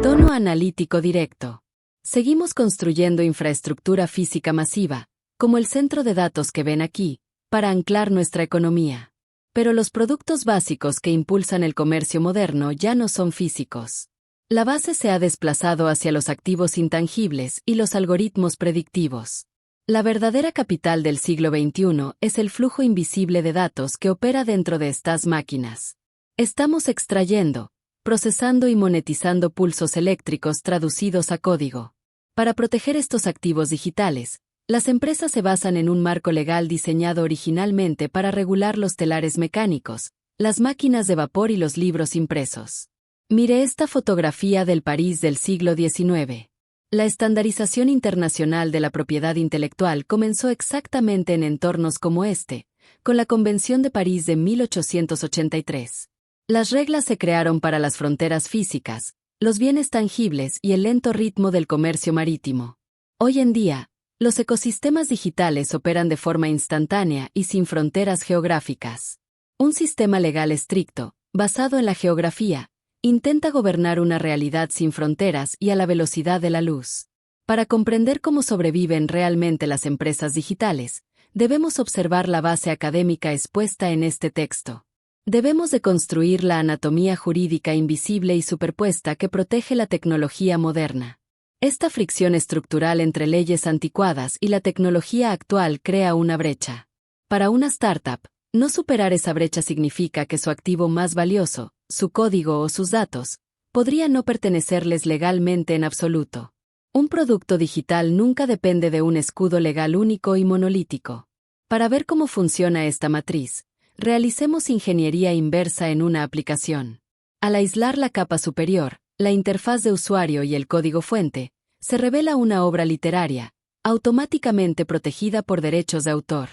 Tono analítico directo. Seguimos construyendo infraestructura física masiva, como el centro de datos que ven aquí, para anclar nuestra economía. Pero los productos básicos que impulsan el comercio moderno ya no son físicos. La base se ha desplazado hacia los activos intangibles y los algoritmos predictivos. La verdadera capital del siglo XXI es el flujo invisible de datos que opera dentro de estas máquinas. Estamos extrayendo, procesando y monetizando pulsos eléctricos traducidos a código. Para proteger estos activos digitales, las empresas se basan en un marco legal diseñado originalmente para regular los telares mecánicos, las máquinas de vapor y los libros impresos. Mire esta fotografía del París del siglo XIX. La estandarización internacional de la propiedad intelectual comenzó exactamente en entornos como este, con la Convención de París de 1883. Las reglas se crearon para las fronteras físicas, los bienes tangibles y el lento ritmo del comercio marítimo. Hoy en día, los ecosistemas digitales operan de forma instantánea y sin fronteras geográficas. Un sistema legal estricto, basado en la geografía, intenta gobernar una realidad sin fronteras y a la velocidad de la luz. Para comprender cómo sobreviven realmente las empresas digitales, debemos observar la base académica expuesta en este texto. Debemos de construir la anatomía jurídica invisible y superpuesta que protege la tecnología moderna. Esta fricción estructural entre leyes anticuadas y la tecnología actual crea una brecha. Para una startup, no superar esa brecha significa que su activo más valioso, su código o sus datos, podría no pertenecerles legalmente en absoluto. Un producto digital nunca depende de un escudo legal único y monolítico. Para ver cómo funciona esta matriz, realicemos ingeniería inversa en una aplicación. Al aislar la capa superior, la interfaz de usuario y el código fuente, se revela una obra literaria, automáticamente protegida por derechos de autor.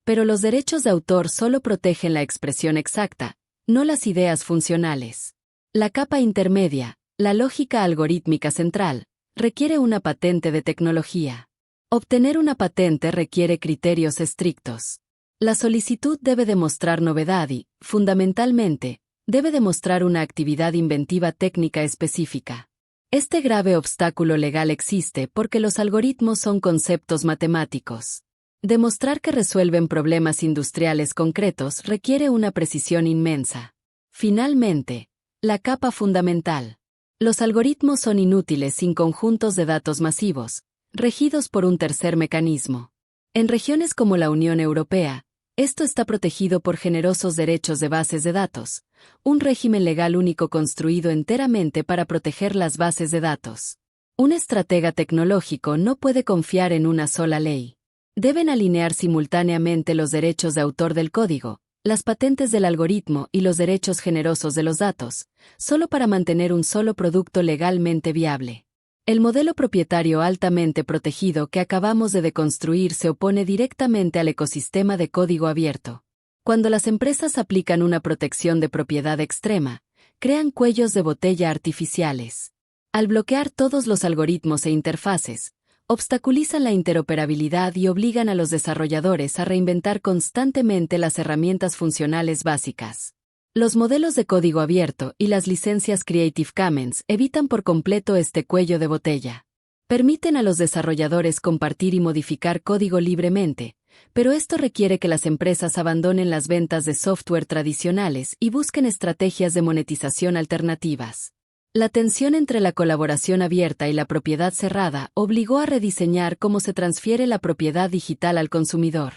Pero los derechos de autor solo protegen la expresión exacta, no las ideas funcionales. La capa intermedia, la lógica algorítmica central, requiere una patente de tecnología. Obtener una patente requiere criterios estrictos. La solicitud debe demostrar novedad y, fundamentalmente, debe demostrar una actividad inventiva técnica específica. Este grave obstáculo legal existe porque los algoritmos son conceptos matemáticos. Demostrar que resuelven problemas industriales concretos requiere una precisión inmensa. Finalmente, la capa fundamental. Los algoritmos son inútiles sin conjuntos de datos masivos, regidos por un tercer mecanismo. En regiones como la Unión Europea, esto está protegido por generosos derechos de bases de datos, un régimen legal único construido enteramente para proteger las bases de datos. Un estratega tecnológico no puede confiar en una sola ley. Deben alinear simultáneamente los derechos de autor del código, las patentes del algoritmo y los derechos generosos de los datos, solo para mantener un solo producto legalmente viable. El modelo propietario altamente protegido que acabamos de deconstruir se opone directamente al ecosistema de código abierto. Cuando las empresas aplican una protección de propiedad extrema, crean cuellos de botella artificiales. Al bloquear todos los algoritmos e interfaces, obstaculizan la interoperabilidad y obligan a los desarrolladores a reinventar constantemente las herramientas funcionales básicas. Los modelos de código abierto y las licencias Creative Commons evitan por completo este cuello de botella. Permiten a los desarrolladores compartir y modificar código libremente, pero esto requiere que las empresas abandonen las ventas de software tradicionales y busquen estrategias de monetización alternativas. La tensión entre la colaboración abierta y la propiedad cerrada obligó a rediseñar cómo se transfiere la propiedad digital al consumidor.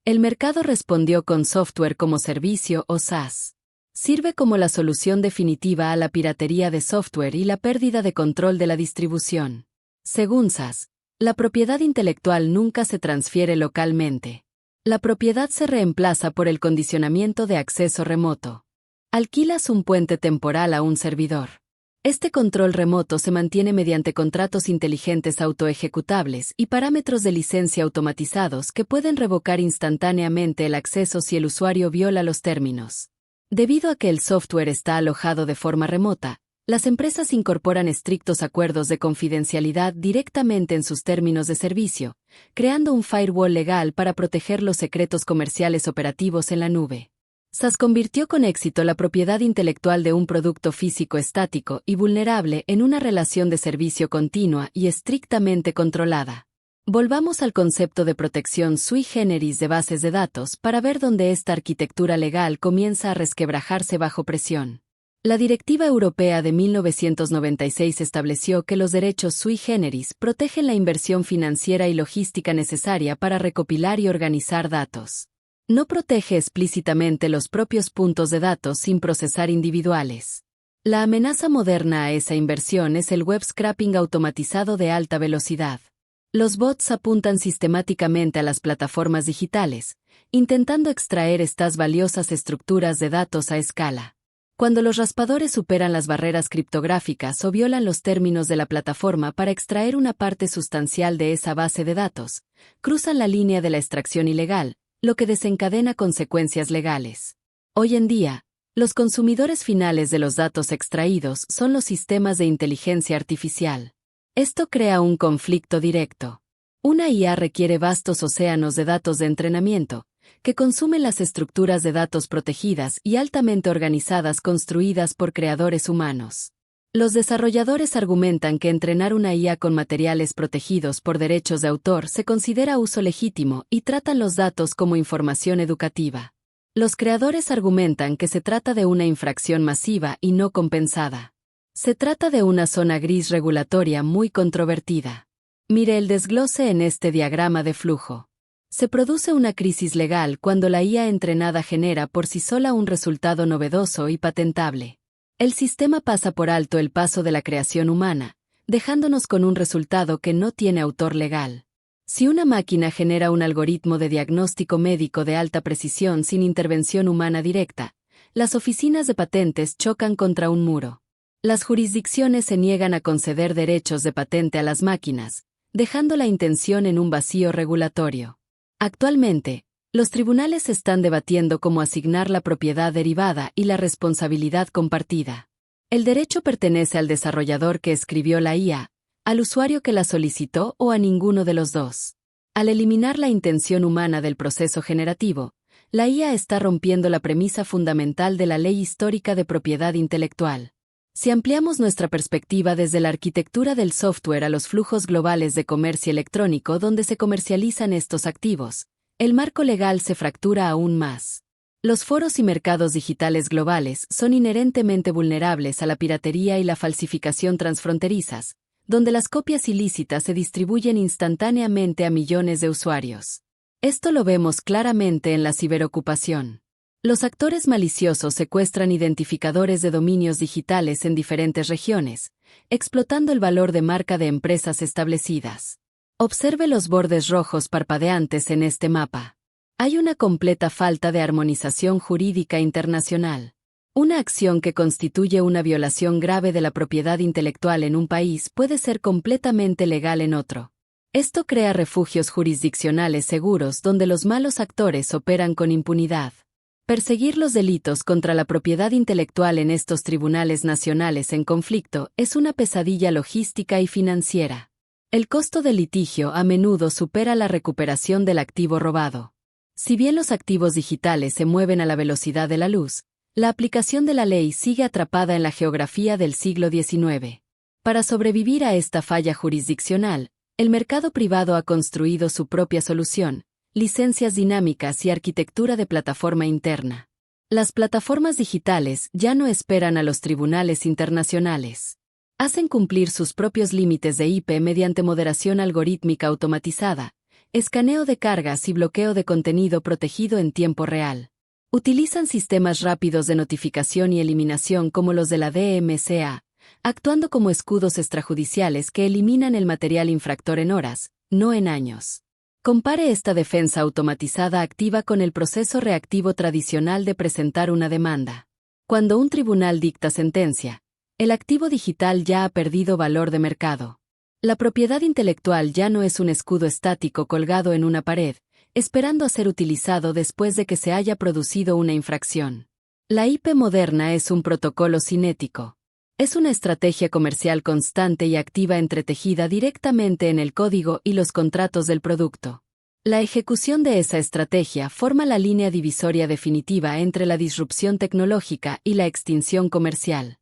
El mercado respondió con software como servicio o SaaS. Sirve como la solución definitiva a la piratería de software y la pérdida de control de la distribución. Según SaaS, la propiedad intelectual nunca se transfiere localmente. La propiedad se reemplaza por el condicionamiento de acceso remoto. Alquilas un puente temporal a un servidor. Este control remoto se mantiene mediante contratos inteligentes autoejecutables y parámetros de licencia automatizados que pueden revocar instantáneamente el acceso si el usuario viola los términos. Debido a que el software está alojado de forma remota, las empresas incorporan estrictos acuerdos de confidencialidad directamente en sus términos de servicio, creando un firewall legal para proteger los secretos comerciales operativos en la nube. SAS convirtió con éxito la propiedad intelectual de un producto físico estático y vulnerable en una relación de servicio continua y estrictamente controlada. Volvamos al concepto de protección sui generis de bases de datos para ver dónde esta arquitectura legal comienza a resquebrajarse bajo presión. La Directiva Europea de 1996 estableció que los derechos sui generis protegen la inversión financiera y logística necesaria para recopilar y organizar datos. No protege explícitamente los propios puntos de datos sin procesar individuales. La amenaza moderna a esa inversión es el web scraping automatizado de alta velocidad. Los bots apuntan sistemáticamente a las plataformas digitales, intentando extraer estas valiosas estructuras de datos a escala. Cuando los raspadores superan las barreras criptográficas o violan los términos de la plataforma para extraer una parte sustancial de esa base de datos, cruzan la línea de la extracción ilegal, lo que desencadena consecuencias legales. Hoy en día, los consumidores finales de los datos extraídos son los sistemas de inteligencia artificial. Esto crea un conflicto directo. Una IA requiere vastos océanos de datos de entrenamiento, que consumen las estructuras de datos protegidas y altamente organizadas construidas por creadores humanos. Los desarrolladores argumentan que entrenar una IA con materiales protegidos por derechos de autor se considera uso legítimo y tratan los datos como información educativa. Los creadores argumentan que se trata de una infracción masiva y no compensada. Se trata de una zona gris regulatoria muy controvertida. Mire el desglose en este diagrama de flujo. Se produce una crisis legal cuando la IA entrenada genera por sí sola un resultado novedoso y patentable. El sistema pasa por alto el paso de la creación humana, dejándonos con un resultado que no tiene autor legal. Si una máquina genera un algoritmo de diagnóstico médico de alta precisión sin intervención humana directa, las oficinas de patentes chocan contra un muro. Las jurisdicciones se niegan a conceder derechos de patente a las máquinas, dejando la intención en un vacío regulatorio. Actualmente, los tribunales están debatiendo cómo asignar la propiedad derivada y la responsabilidad compartida. El derecho pertenece al desarrollador que escribió la IA, al usuario que la solicitó o a ninguno de los dos. Al eliminar la intención humana del proceso generativo, la IA está rompiendo la premisa fundamental de la ley histórica de propiedad intelectual. Si ampliamos nuestra perspectiva desde la arquitectura del software a los flujos globales de comercio electrónico donde se comercializan estos activos, el marco legal se fractura aún más. Los foros y mercados digitales globales son inherentemente vulnerables a la piratería y la falsificación transfronterizas, donde las copias ilícitas se distribuyen instantáneamente a millones de usuarios. Esto lo vemos claramente en la ciberocupación. Los actores maliciosos secuestran identificadores de dominios digitales en diferentes regiones, explotando el valor de marca de empresas establecidas. Observe los bordes rojos parpadeantes en este mapa. Hay una completa falta de armonización jurídica internacional. Una acción que constituye una violación grave de la propiedad intelectual en un país puede ser completamente legal en otro. Esto crea refugios jurisdiccionales seguros donde los malos actores operan con impunidad. Perseguir los delitos contra la propiedad intelectual en estos tribunales nacionales en conflicto es una pesadilla logística y financiera. El costo del litigio a menudo supera la recuperación del activo robado. Si bien los activos digitales se mueven a la velocidad de la luz, la aplicación de la ley sigue atrapada en la geografía del siglo XIX. Para sobrevivir a esta falla jurisdiccional, el mercado privado ha construido su propia solución, licencias dinámicas y arquitectura de plataforma interna. Las plataformas digitales ya no esperan a los tribunales internacionales. Hacen cumplir sus propios límites de IP mediante moderación algorítmica automatizada, escaneo de cargas y bloqueo de contenido protegido en tiempo real. Utilizan sistemas rápidos de notificación y eliminación como los de la DMCA, actuando como escudos extrajudiciales que eliminan el material infractor en horas, no en años. Compare esta defensa automatizada activa con el proceso reactivo tradicional de presentar una demanda. Cuando un tribunal dicta sentencia, el activo digital ya ha perdido valor de mercado. La propiedad intelectual ya no es un escudo estático colgado en una pared, esperando a ser utilizado después de que se haya producido una infracción. La IP moderna es un protocolo cinético. Es una estrategia comercial constante y activa entretejida directamente en el código y los contratos del producto. La ejecución de esa estrategia forma la línea divisoria definitiva entre la disrupción tecnológica y la extinción comercial.